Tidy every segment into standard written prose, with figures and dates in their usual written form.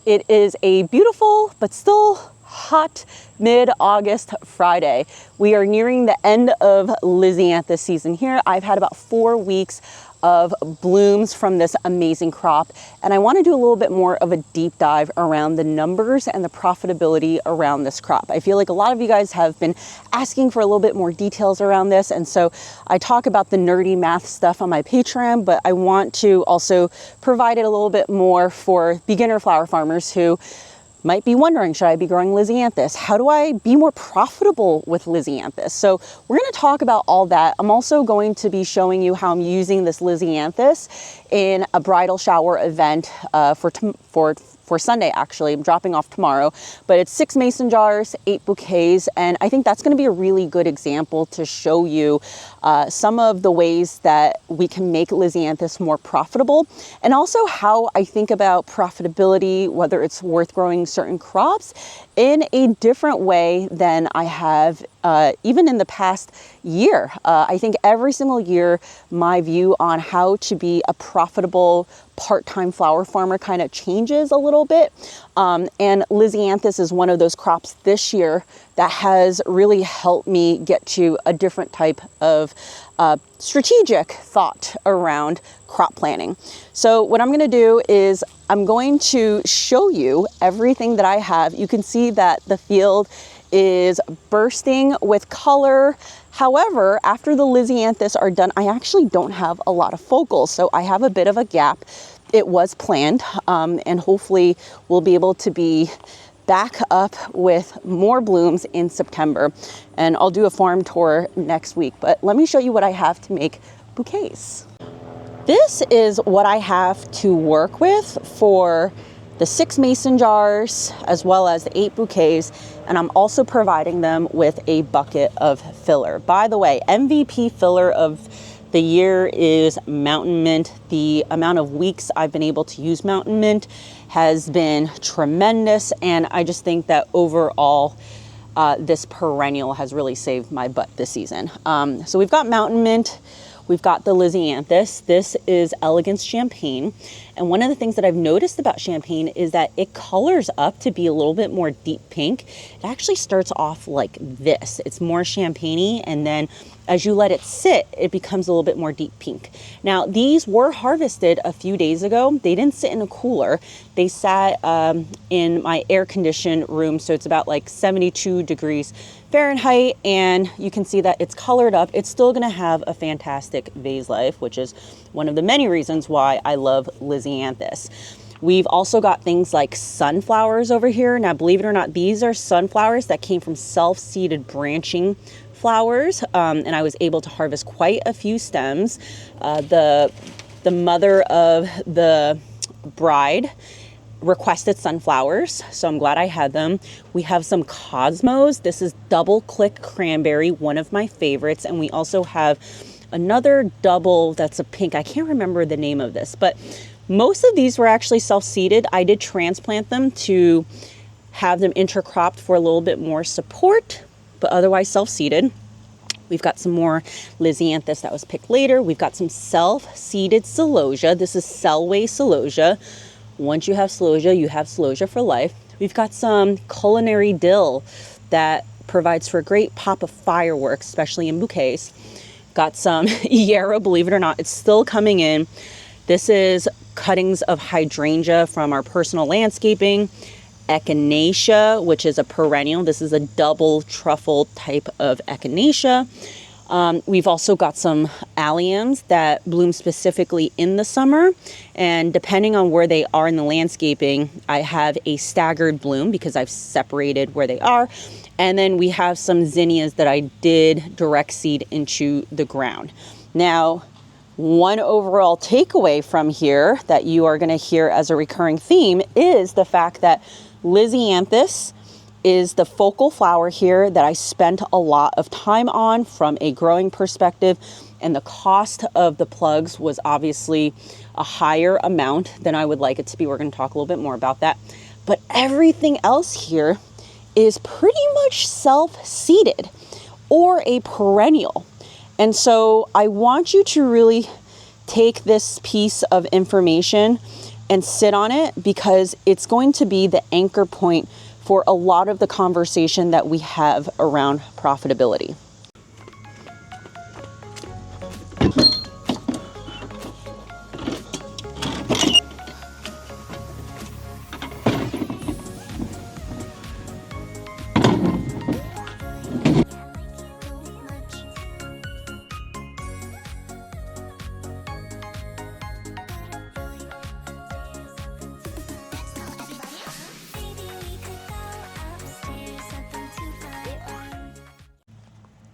It is a beautiful but still hot mid-August Friday. We are nearing the end of Lizanthus season here. I've had about 4 weeks of blooms from this amazing crop, and I want to do a little bit more of a deep dive around the numbers and the profitability around this crop. I feel like a lot of you guys have been asking for a little bit more details around this, and so I talk about the nerdy math stuff on my Patreon, but I want to also provide it a little bit more for beginner flower farmers who might be wondering, should I be growing Lizanthus? How do I be more profitable with Lizanthus? So we're going to talk about all that. I'm also going to be showing you how I'm using this Lizanthus in a bridal shower event for Sunday, actually. I'm dropping off tomorrow, but it's 6 mason jars, 8 bouquets, and I think that's going to be a really good example to show you some of the ways that we can make Lizanthus more profitable, and also how I think about profitability, whether it's worth growing certain crops in a different way than I have even in the past year. I think every single year, my view on how to be a profitable part-time flower farmer kind of changes a little bit. And Lizanthus is one of those crops this year that has really helped me get to a different type of strategic thought around crop planning. So what I'm going to do is I'm going to show you everything that I have. You can see that the field is bursting with color. However, after the Lizanthus are done, I actually don't have a lot of focals, so I have a bit of a gap. It was planned, and hopefully we'll be able to be back up with more blooms in September. And I'll do a farm tour next week, but let me show you what I have to make bouquets. This is what I have to work with for the 6 mason jars, as well as the 8 bouquets, and I'm also providing them with a bucket of filler. By the way, MVP filler of the year is Mountain Mint. The amount of weeks I've been able to use Mountain Mint has been tremendous, and I just think that overall, this perennial has really saved my butt this season. So we've got Mountain Mint. We've got the Lizanthus. This is Elegance Champagne. And one of the things that I've noticed about Champagne is that it colors up to be a little bit more deep pink. It actually starts off like this. It's more champagne-y, and then as you let it sit, it becomes a little bit more deep pink. Now, these were harvested a few days ago. They didn't sit in a cooler. They sat in my air-conditioned room, so it's about like 72 degrees Fahrenheit, and you can see that it's colored up. It's still gonna have a fantastic vase life, which is one of the many reasons why I love Lizanthus. We've also got things like sunflowers over here. Now, believe it or not, these are sunflowers that came from self-seeded branching flowers, and I was able to harvest quite a few stems. The mother of the bride requested sunflowers, so I'm glad I had them. We have some cosmos. This is double click cranberry, one of my favorites, and we also have another double that's a pink. I can't remember the name of this, but most of these were actually self-seeded. I did transplant them to have them intercropped for a little bit more support, but otherwise self-seeded. We've got some more Lizanthus that was picked later. We've got some self-seeded celosia. This is Selway celosia. Once you have celosia, you have celosia for life. We've got some culinary dill that provides for a great pop of fireworks, especially in bouquets. Got some yarrow, believe it or not, it's still coming in. This is cuttings of hydrangea from our personal landscaping. Echinacea, which is a perennial. This is a double truffle type of echinacea. We've also got some alliums that bloom specifically in the summer, and depending on where they are in the landscaping, I have a staggered bloom because I've separated where they are. And then we have some zinnias that I did direct seed into the ground. Now, one overall takeaway from here that you are going to hear as a recurring theme is the fact that Lizanthus is the focal flower here that I spent a lot of time on from a growing perspective, and the cost of the plugs was obviously a higher amount than I would like it to be. We're going to talk a little bit more about that. But everything else here is pretty much self-seeded or a perennial. And so I want you to really take this piece of information and sit on it, because it's going to be the anchor point for a lot of the conversation that we have around profitability.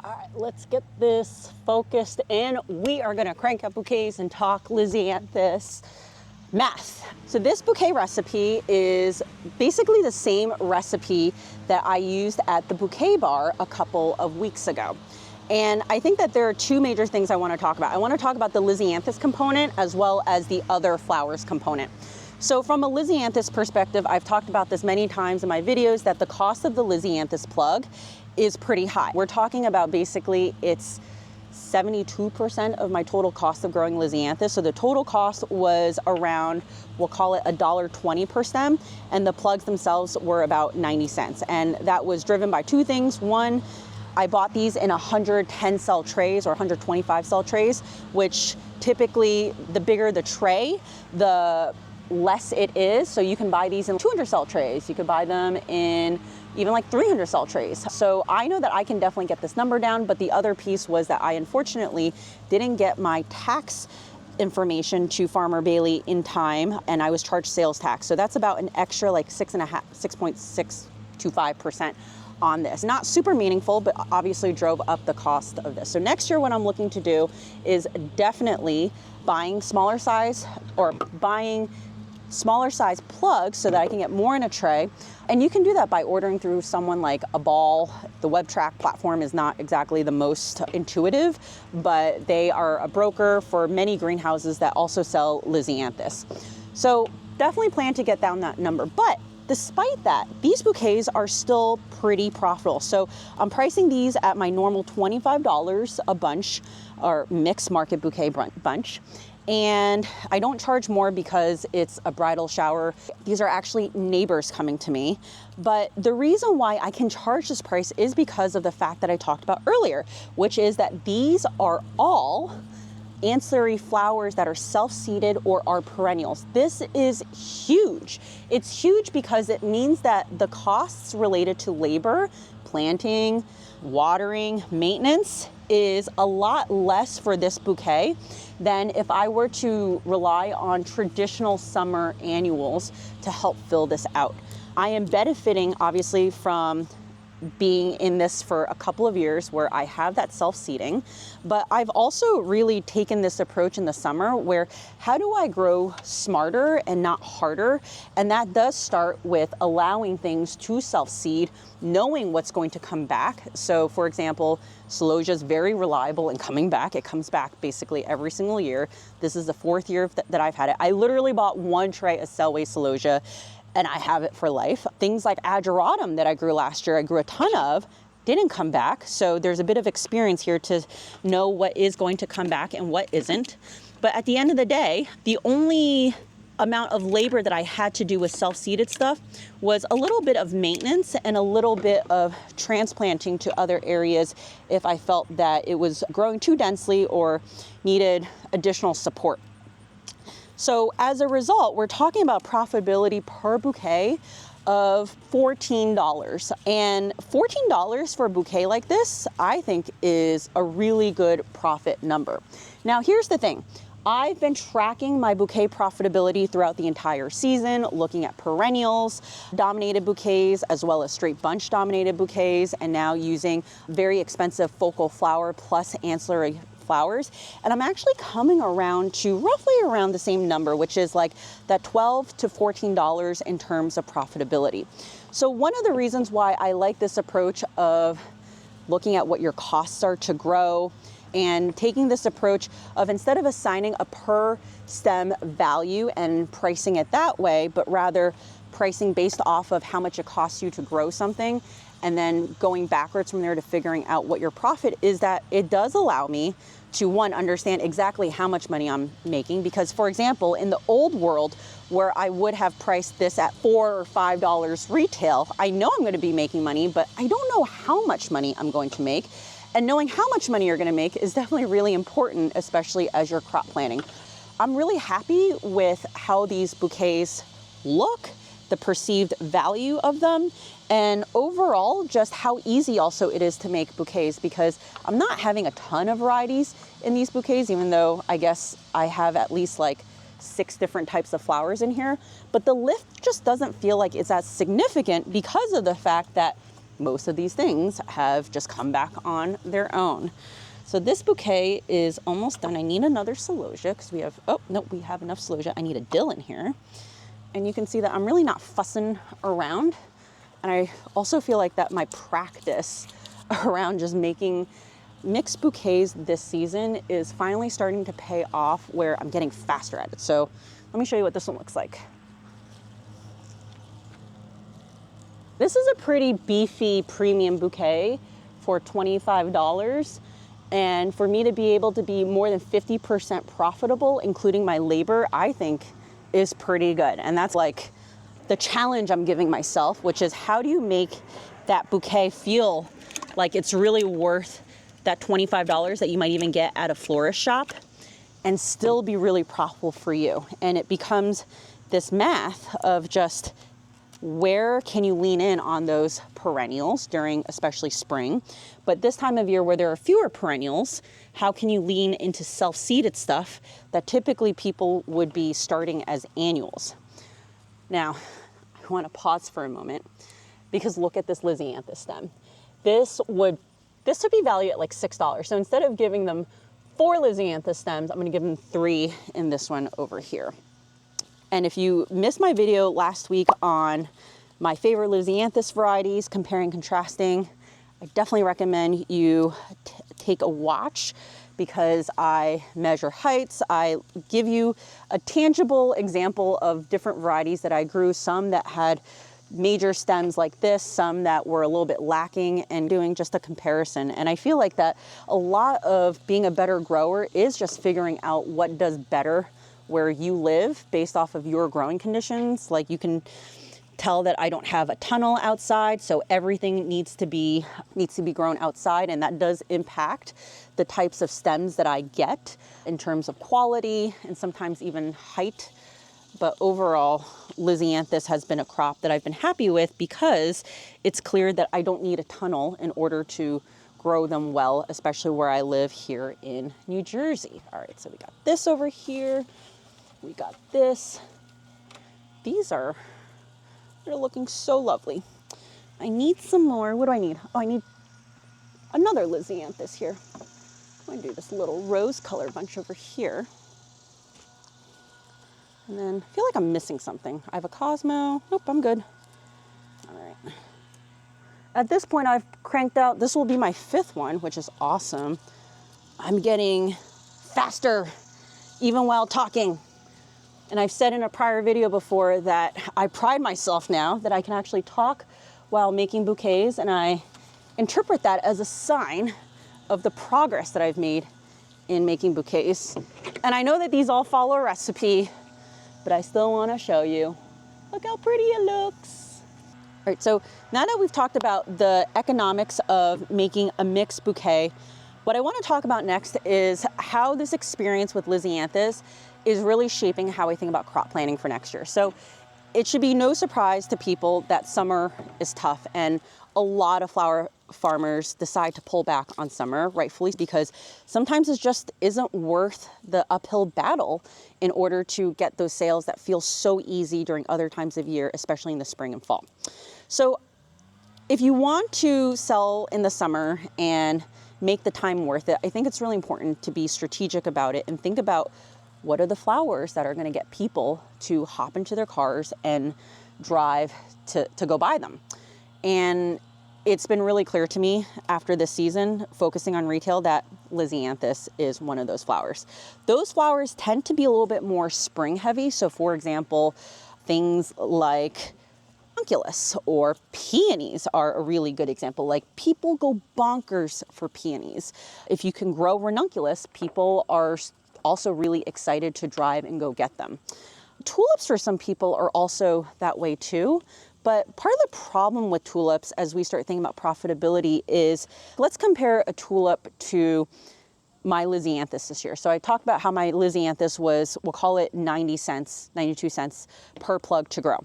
All right, let's get this focused in. We are gonna crank up bouquets and talk Lizanthus math. So this bouquet recipe is basically the same recipe that I used at the Bouquet bar a couple of weeks ago. And I think that there are two major things I wanna talk about. I wanna talk about the Lizanthus component as well as the other flowers component. So from a Lizanthus perspective, I've talked about this many times in my videos, that the cost of the Lizanthus plug is pretty high. We're talking about basically it's 72% of my total cost of growing Lizanthus. So the total cost was around, we'll call it $1.20 per stem, and the plugs themselves were about 90 cents. And that was driven by two things. One, I bought these in 110 cell trays or 125 cell trays, which typically the bigger the tray, the less it is. So you can buy these in 200 cell trays. You could buy them in even like 300 cell trays. So I know that I can definitely get this number down, but the other piece was that I unfortunately didn't get my tax information to Farmer Bailey in time, and I was charged sales tax. So that's about an extra like 6.625% on this. Not super meaningful, but obviously drove up the cost of this. So next year, what I'm looking to do is definitely buying smaller size plugs so that I can get more in a tray. And you can do that by ordering through someone like a Ball. The WebTrack platform is not exactly the most intuitive, but they are a broker for many greenhouses that also sell Lizanthus. So definitely plan to get down that number. But despite that, these bouquets are still pretty profitable. So I'm pricing these at my normal $25 a bunch, or mixed market bouquet bunch. And I don't charge more because it's a bridal shower. These are actually neighbors coming to me. But the reason why I can charge this price is because of the fact that I talked about earlier, which is that these are all ancillary flowers that are self-seeded or are perennials. This is huge. It's huge because it means that the costs related to labor, planting, watering, maintenance is a lot less for this bouquet than if I were to rely on traditional summer annuals to help fill this out. I am benefiting obviously from being in this for a couple of years where I have that self-seeding, but I've also really taken this approach in the summer where how do I grow smarter and not harder? And that does start with allowing things to self-seed, knowing what's going to come back. So for example, celosia is very reliable in coming back. It comes back basically every single year. This is the fourth year that I've had it. I literally bought one tray of cellway celosia and I have it for life. Things like ageratum that I grew last year, I grew a ton of, didn't come back. So there's a bit of experience here to know what is going to come back and what isn't. But at the end of the day, the only amount of labor that I had to do with self-seeded stuff was a little bit of maintenance and a little bit of transplanting to other areas if I felt that it was growing too densely or needed additional support. So as a result, we're talking about profitability per bouquet of $14. And $14 for a bouquet like this, I think is a really good profit number. Now, here's the thing. I've been tracking my bouquet profitability throughout the entire season, looking at perennials dominated bouquets as well as straight bunch dominated bouquets, and now using very expensive focal flower plus ancillary flowers. And I'm actually coming around to roughly around the same number, which is like that $12 to $14 in terms of profitability. So one of the reasons why I like this approach of looking at what your costs are to grow and taking this approach of instead of assigning a per stem value and pricing it that way, but rather pricing based off of how much it costs you to grow something, and then going backwards from there to figuring out what your profit is, that it does allow me to, one, understand exactly how much money I'm making. Because, for example, in the old world where I would have priced this at $4 or $5 retail, I know I'm going to be making money, but I don't know how much money I'm going to make. And knowing how much money you're going to make is definitely really important, especially as you're crop planting. I'm really happy with how these bouquets look, the perceived value of them, and overall just how easy also it is to make bouquets, because I'm not having a ton of varieties in these bouquets, even though I guess I have at least like 6 different types of flowers in here. But the lift just doesn't feel like it's as significant because of the fact that most of these things have just come back on their own. So this bouquet is almost done. I need another celosia because we have, oh, no, we have enough celosia. I need a dill in here. And you can see that I'm really not fussing around. And I also feel like that my practice around just making mixed bouquets this season is finally starting to pay off, where I'm getting faster at it. So let me show you what this one looks like. This is a pretty beefy premium bouquet for $25. And for me to be able to be more than 50% profitable, including my labor, I think is pretty good. And that's like the challenge I'm giving myself, which is how do you make that bouquet feel like it's really worth that $25 that you might even get at a florist shop and still be really profitable for you. And it becomes this math of just where can you lean in on those perennials during especially spring. But this time of year where there are fewer perennials, how can you lean into self-seeded stuff that typically people would be starting as annuals? Now, I want to pause for a moment because look at this Lizanthus stem. This would be valued at like $6. So instead of giving them 4 Lizanthus stems, I'm going to give them 3 in this one over here. And if you missed my video last week on my favorite Lizanthus varieties, comparing, contrasting, I definitely recommend you take a watch, because I measure heights. I give you a tangible example of different varieties that I grew, some that had major stems like this, some that were a little bit lacking, and doing just a comparison. And I feel like that a lot of being a better grower is just figuring out what does better where you live based off of your growing conditions. Like you can tell that I don't have a tunnel outside, so everything needs to be grown outside, and that does impact the types of stems that I get in terms of quality and sometimes even height. But overall, Lizanthus has been a crop that I've been happy with because it's clear that I don't need a tunnel in order to grow them well, especially where I live here in New Jersey. All right, so we got this over here. We got this. They're looking so lovely. I need some more. What do I need? Oh, I need another Lizanthus here. I'm going to do this little rose color bunch over here. And then I feel like I'm missing something. I have a Cosmo. Nope, I'm good. All right. At this point, I've cranked out, this will be my 5th one, which is awesome. I'm getting faster even while talking. And I've said in a prior video before that I pride myself now that I can actually talk while making bouquets, and I interpret that as a sign of the progress that I've made in making bouquets. And I know that these all follow a recipe, but I still want to show you. Look how pretty it looks. All right, so now that we've talked about the economics of making a mixed bouquet, what I want to talk about next is how this experience with Lizanthus is really shaping how I think about crop planting for next year. So it should be no surprise to people that summer is tough, and a lot of flower farmers decide to pull back on summer, rightfully, because sometimes it just isn't worth the uphill battle in order to get those sales that feel so easy during other times of year, especially in the spring and fall. So if you want to sell in the summer and make the time worth it, I think it's really important to be strategic about it and think about what are the flowers that are going to get people to hop into their cars and drive to go buy them. And it's been really clear to me after this season, focusing on retail, that Lizanthus is one of those flowers. Those flowers tend to be a little bit more spring heavy. So for example, things like ranunculus or peonies are a really good example. Like, people go bonkers for peonies. If you can grow ranunculus, people are also really excited to drive and go get them. Tulips for some people are also that way too. But part of the problem with tulips as we start thinking about profitability is, let's compare a tulip to my lisianthus this year. So I talked about how my lisianthus was, we'll call it 90 cents, 92 cents per plug to grow.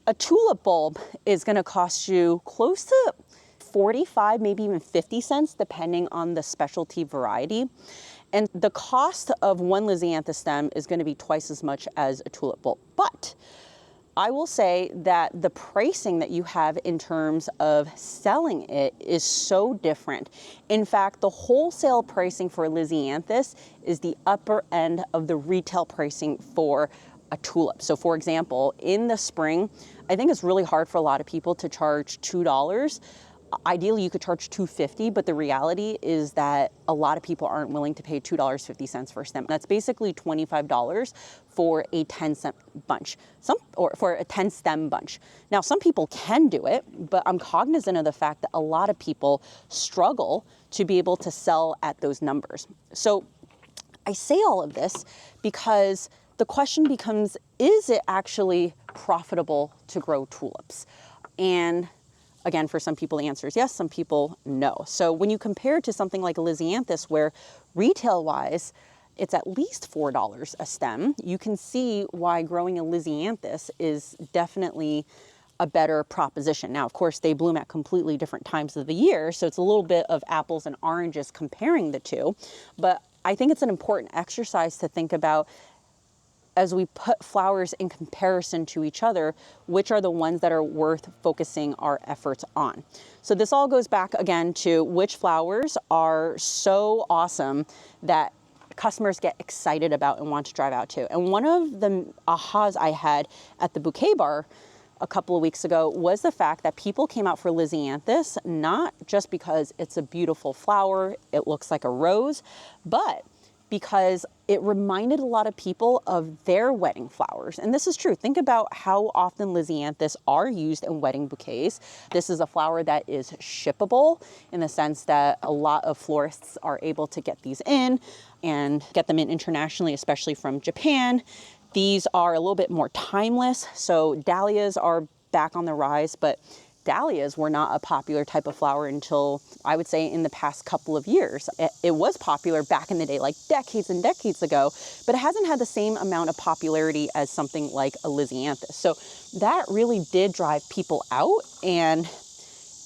A tulip bulb is going to cost you close to 45, maybe even 50 cents, depending on the specialty variety. And the cost of one lisianthus stem is going to be twice as much as a tulip bulb. But I will say that the pricing that you have in terms of selling it is so different. In fact, the wholesale pricing for lisianthus is the upper end of the retail pricing for a tulip. So for example, in the spring, I think it's really hard for a lot of people to charge $2. Ideally, you could charge $2.50, but the reality is that a lot of people aren't willing to pay $2.50 for a stem. That's basically $25 for a 10-cent bunch, or for a 10-stem bunch. Now, some people can do it, but I'm cognizant of the fact that a lot of people struggle to be able to sell at those numbers. So I say all of this because the question becomes, is it actually profitable to grow tulips? And again, for some people, the answer is yes, some people no. So when you compare it to something like a lisianthus, where retail-wise, it's at least $4 a stem, you can see why growing a lisianthus is definitely a better proposition. Now, of course, they bloom at completely different times of the year, so it's a little bit of apples and oranges comparing the two. But I think it's an important exercise to think about as we put flowers in comparison to each other, which are the ones that are worth focusing our efforts on. So this all goes back again to which flowers are so awesome that customers get excited about and want to drive out to. And one of the ahas I had at the Bouquet bar a couple of weeks ago was the fact that people came out for lisianthus, not just because it's a beautiful flower, it looks like a rose, but because it reminded a lot of people of their wedding flowers. And this is true. Think about how often lisianthus are used in wedding bouquets. This is a flower that is shippable in the sense that a lot of florists are able to get these in and get them in internationally, especially from Japan. These are a little bit more timeless. So dahlias are back on the rise, but dahlias were not a popular type of flower until, I would say, in the past couple of years. It was popular back in the day, like decades and decades ago, but it hasn't had the same amount of popularity as something like a lisianthus. So that really did drive people out, and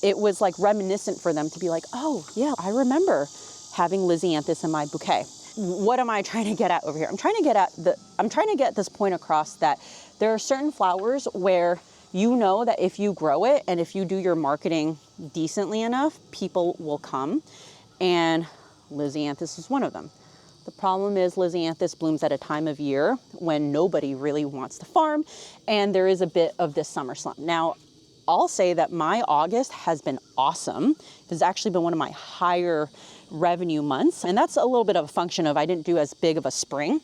it was like reminiscent for them to be like, oh yeah, I remember having lisianthus in my bouquet. What am I trying to get at over here? I'm trying to get this point across that there are certain flowers where you know that if you grow it and if you do your marketing decently enough, people will come. And lisianthus is one of them. The problem is lisianthus blooms at a time of year when nobody really wants to farm, and there is a bit of this summer slump. Now, I'll say that my August has been awesome. It's actually been one of my higher revenue months, and that's a little bit of a function of I didn't do as big of a spring,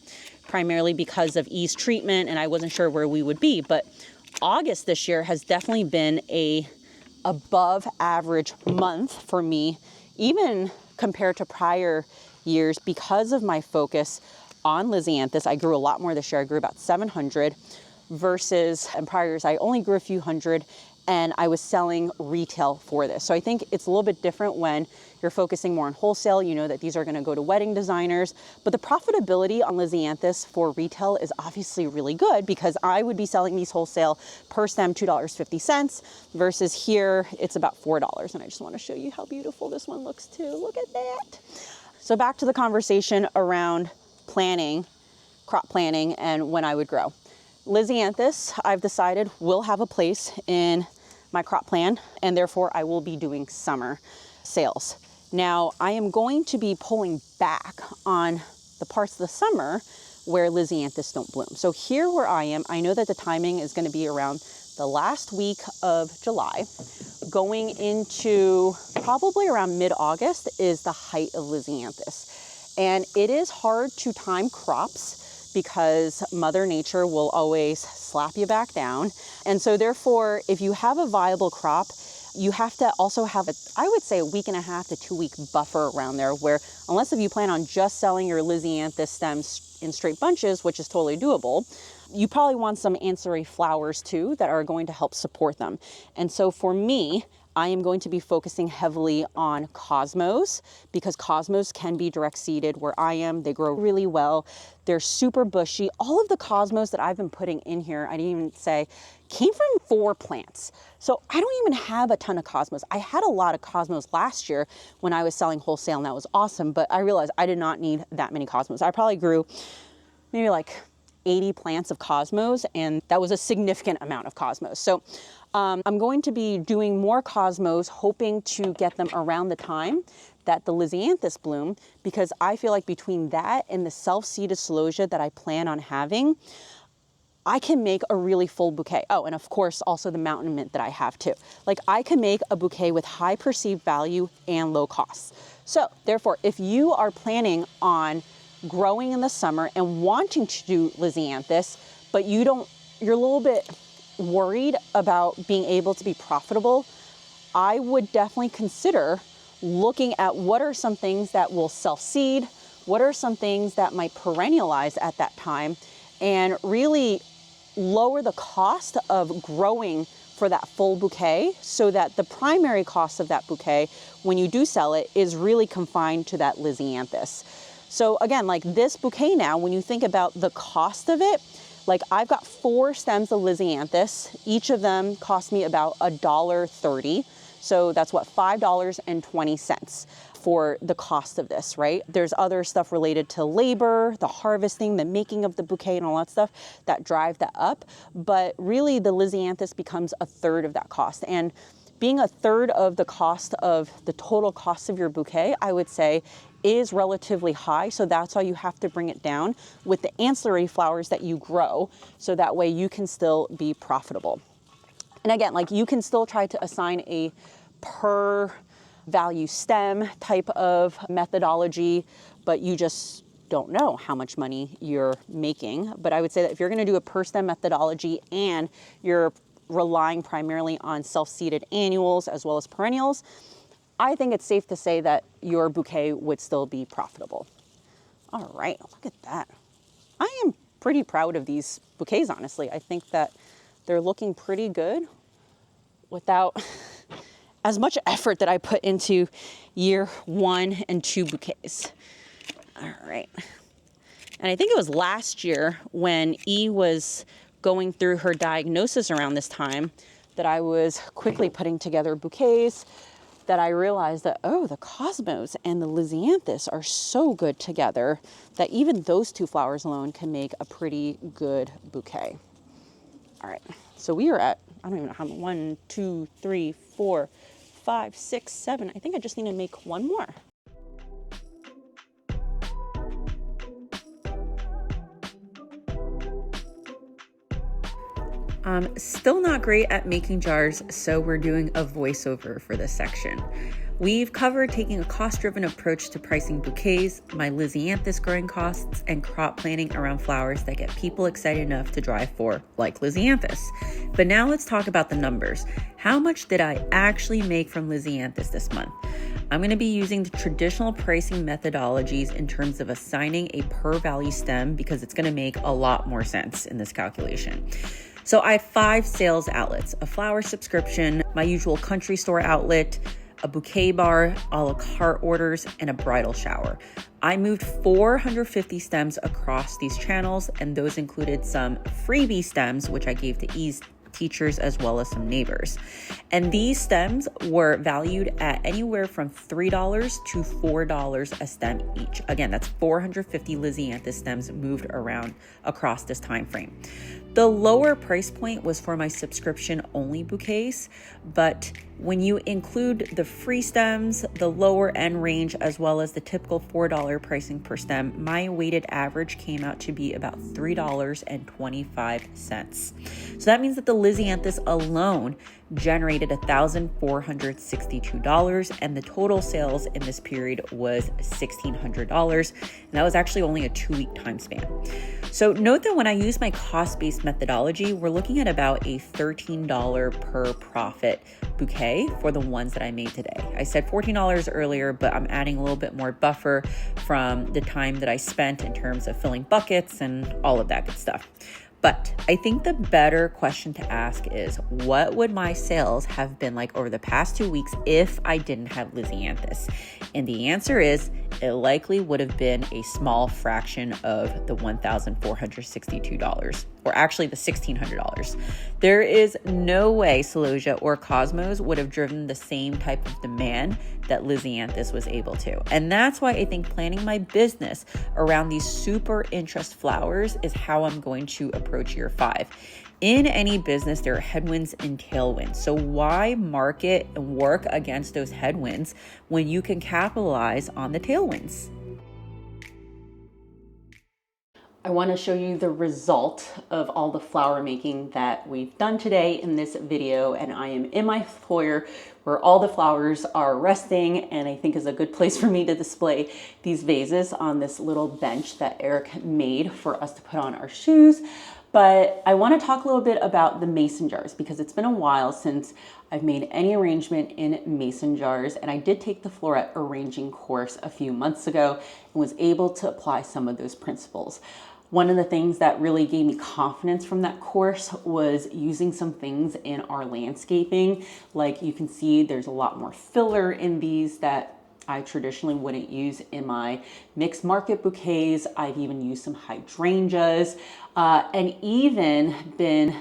primarily because of ease treatment, and I wasn't sure where we would be. But August this year has definitely been a above average month for me, even compared to prior years, because of my focus on lisianthus. I grew a lot more this year. I grew about 700 versus in prior years I only grew a few hundred, and I was selling retail for this. So I think it's a little bit different when you're focusing more on wholesale. You know that these are going to go to wedding designers, but the profitability on lisianthus for retail is obviously really good, because I would be selling these wholesale per stem $2.50 versus here it's about $4. And I just want to show you how beautiful this one looks too. Look at that. So back to the conversation around planning, crop planning, and when I would grow. Lisianthus, I've decided, will have a place in my crop plan, and therefore I will be doing summer sales. Now, I am going to be pulling back on the parts of the summer where lisianthus don't bloom. So here where I am, I know that the timing is going to be around the last week of July. Going into probably around mid-August is the height of lisianthus. And it is hard to time crops because Mother Nature will always slap you back down. And so therefore, if you have a viable crop, you have to also have I would say a 1.5 to 2 week buffer around there, where unless if you plan on just selling your Lizanthus stems in straight bunches, which is totally doable, you probably want some ancillary flowers too that are going to help support them. And so for me, I am going to be focusing heavily on cosmos, because cosmos can be direct seeded where I am. They grow really well. They're super bushy. All of the cosmos that I've been putting in here, I didn't even say, came from 4 plants. So I don't even have a ton of cosmos. I had a lot of cosmos last year when I was selling wholesale, and that was awesome, but I realized I did not need that many cosmos. I probably grew maybe like 80 plants of cosmos, and that was a significant amount of cosmos. So I'm going to be doing more cosmos, hoping to get them around the time that the Lizanthus bloom, because I feel like between that and the self-seeded celosia that I plan on having, I can make a really full bouquet. Oh, and of course, also the mountain mint that I have too. Like, I can make a bouquet with high perceived value and low costs. So therefore, if you are planning on growing in the summer and wanting to do Lizanthus, but you're a little bit worried about being able to be profitable, I would definitely consider looking at what are some things that will self-seed, what are some things that might perennialize at that time, and really lower the cost of growing for that full bouquet, so that the primary cost of that bouquet, when you do sell it, is really confined to that Lizanthus. So again, like this bouquet now, when you think about the cost of it, like I've got 4 stems of Lizanthus. Each of them cost me about $1.30. So that's what, $5.20 for the cost of this, right? There's other stuff related to labor, the harvesting, the making of the bouquet and all that stuff that drive that up. But really the Lizanthus becomes 1/3 of that cost. And being 1/3 of the cost of the total cost of your bouquet, I would say, is relatively high. So that's why you have to bring it down with the ancillary flowers that you grow, so that way you can still be profitable. And again, like you can still try to assign a per value stem type of methodology, but you just don't know how much money you're making. But I would say that if you're going to do a per stem methodology and you're relying primarily on self-seeded annuals as well as perennials, I think it's safe to say that your bouquet would still be profitable. All right, look at that. I am pretty proud of these bouquets, honestly. I think that they're looking pretty good without as much effort that I put into year 1 and 2 bouquets. All right. And I think it was last year when E was going through her diagnosis around this time that I was quickly putting together bouquets, that I realized that, oh, the cosmos and the Lizanthus are so good together that even those 2 flowers alone can make a pretty good bouquet. All right, so we are at, I don't even know how many, 1, 2, 3, 4, 5, 6, 7. I think I just need to make 1 more. Still not great at making jars, so we're doing a voiceover for this section. We've covered taking a cost-driven approach to pricing bouquets, my Lizanthus growing costs, and crop planning around flowers that get people excited enough to drive for, like Lizanthus. But now let's talk about the numbers. How much did I actually make from Lizanthus this month? I'm going to be using the traditional pricing methodologies in terms of assigning a per value stem, because it's going to make a lot more sense in this calculation. So I have 5 sales outlets: a flower subscription, my usual country store outlet, a bouquet bar, a la carte orders, and a bridal shower. I moved 450 stems across these channels, and those included some freebie stems, which I gave to E's teachers as well as some neighbors. And these stems were valued at anywhere from $3 to $4 a stem each. Again, that's 450 Lizanthus stems moved around across this time frame. The lower price point was for my subscription only bouquets, but when you include the free stems, the lower end range, as well as the typical $4 pricing per stem, my weighted average came out to be about $3.25. So that means that the Lizanthus alone generated $1,462, and the total sales in this period was $1,600. And that was actually only a 2-week time span. So note that when I use my cost-based methodology, we're looking at about a $13 per profit bouquet for the ones that I made today. I said $14 earlier, but I'm adding a little bit more buffer from the time that I spent in terms of filling buckets and all of that good stuff. But I think the better question to ask is, what would my sales have been like over the past 2 weeks if I didn't have Lizanthus? And the answer is, it likely would have been a small fraction of the $1,462, or actually the $1,600. There is no way Celosia or Cosmos would have driven the same type of demand that Lizanthus was able to. And that's why I think planning my business around these super interest flowers is how I'm going to approach year 5. In any business, there are headwinds and tailwinds. So why market and work against those headwinds when you can capitalize on the tailwinds? I want to show you the result of all the flower making that we've done today in this video, and I am in my foyer where all the flowers are resting, and I think is a good place for me to display these vases on this little bench that Eric made for us to put on our shoes. But I want to talk a little bit about the mason jars, because it's been a while since I've made any arrangement in mason jars, and I did take the floret arranging course a few months ago and was able to apply some of those principles. One of the things that really gave me confidence from that course was using some things in our landscaping. Like you can see, there's a lot more filler in these that I traditionally wouldn't use in my mixed market bouquets. I've even used some hydrangeas and even been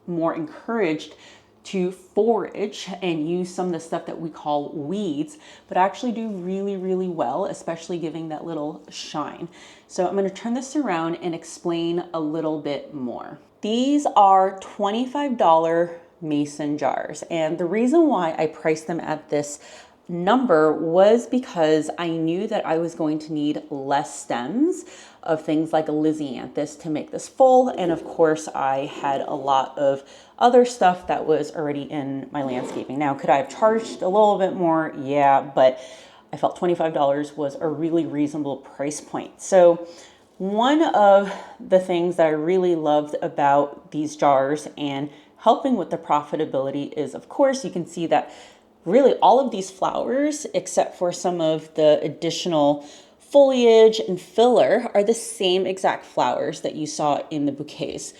more encouraged to forage and use some of the stuff that we call weeds, but actually do really, really well, especially giving that little shine. So I'm going to turn this around and explain a little bit more. These are $25 mason jars, and the reason why I priced them at this number was because I knew that I was going to need less stems of things like a lisianthus to make this full. And of course, I had a lot of other stuff that was already in my landscaping. Now, could I have charged a little bit more? Yeah, but I felt $25 was a really reasonable price point. So one of the things that I really loved about these jars and helping with the profitability is, of course, you can see that really all of these flowers, except for some of the additional foliage and filler, are the same exact flowers that you saw in the bouquets.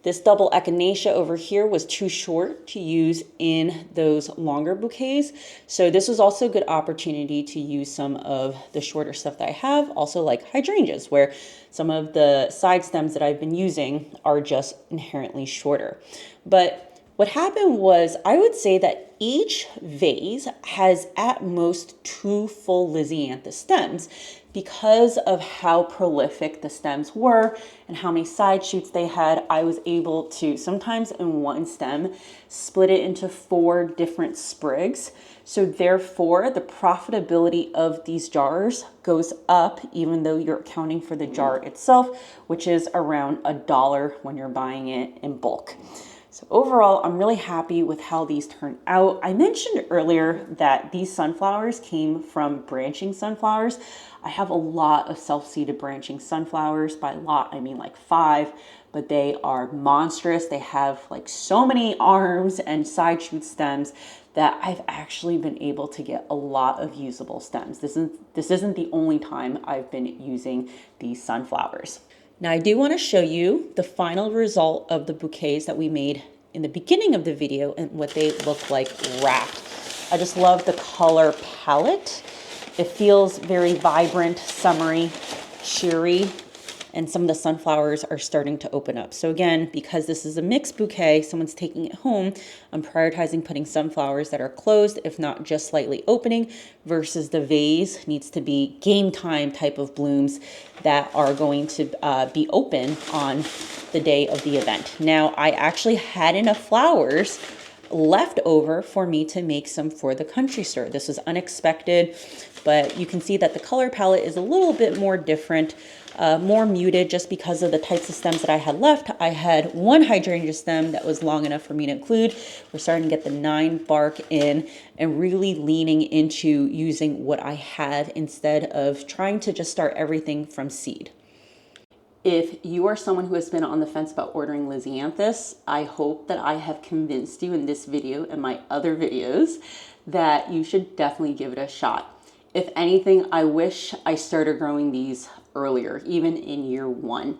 This double echinacea over here was too short to use in those longer bouquets. So this was also a good opportunity to use some of the shorter stuff that I have, also like hydrangeas, where some of the side stems that I've been using are just inherently shorter. But what happened was, I would say that each vase has at most 2 full lisianthus stems because of how prolific the stems were and how many side shoots they had. I was able to, sometimes in one stem, split it into 4 different sprigs. So therefore, the profitability of these jars goes up, even though you're accounting for the jar itself, which is around $1 when you're buying it in bulk. So overall, I'm really happy with how these turned out. I mentioned earlier that these sunflowers came from branching sunflowers. I have a lot of self-seeded branching sunflowers. By lot, I mean like 5, but they are monstrous. They have like so many arms and side shoot stems that I've actually been able to get a lot of usable stems. This isn't the only time I've been using these sunflowers. Now I do want to show you the final result of the bouquets that we made in the beginning of the video and what they look like wrapped. I just love the color palette. It feels very vibrant, summery, cheery, and some of the sunflowers are starting to open up. So again, because this is a mixed bouquet, someone's taking it home, I'm prioritizing putting sunflowers that are closed, if not just slightly opening, versus the vase needs to be game time type of blooms that are going to be open on the day of the event. Now, I actually had enough flowers left over for me to make some for the country store. This was unexpected, but you can see that the color palette is a little bit more different. more muted just because of the types of stems that I had left. I had one hydrangea stem that was long enough for me to include. We're starting to get the 9 bark in and really leaning into using what I have instead of trying to just start everything from seed. If you are someone who has been on the fence about ordering Lizanthus, I hope that I have convinced you in this video and my other videos that you should definitely give it a shot. If anything, I wish I started growing these earlier, even in year 1.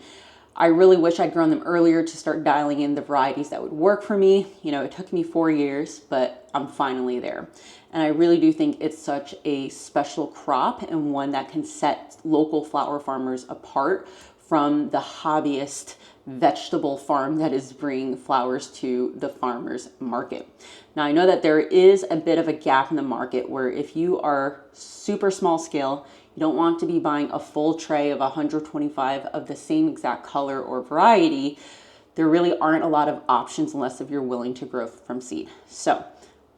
I really wish I'd grown them earlier to start dialing in the varieties that would work for me. You know, it took me 4 years, but I'm finally there. And I really do think it's such a special crop and one that can set local flower farmers apart from the hobbyist vegetable farm that is bringing flowers to the farmer's market. Now, I know that there is a bit of a gap in the market where if you are super small scale, you don't want to be buying a full tray of 125 of the same exact color or variety, there really aren't a lot of options unless if you're willing to grow from seed. So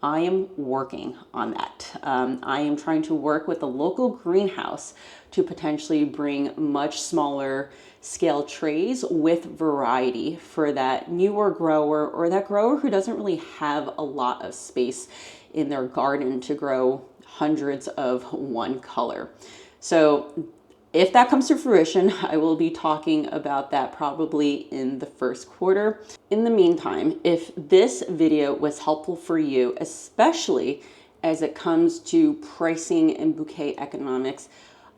I am working on that. I am trying to work with a local greenhouse to potentially bring much smaller scale trays with variety for that newer grower or that grower who doesn't really have a lot of space in their garden to grow hundreds of one color. So if that comes to fruition, I will be talking about that probably in the first quarter. In the meantime, if this video was helpful for you, especially as it comes to pricing and bouquet economics,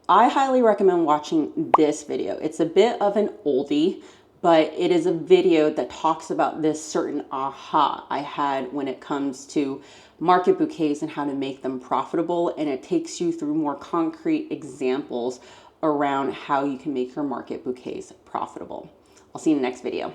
I highly recommend watching this video. It's a bit of an oldie, but it is a video that talks about this certain aha I had when it comes to market bouquets and how to make them profitable. And it takes you through more concrete examples around how you can make your market bouquets profitable. I'll see you in the next video.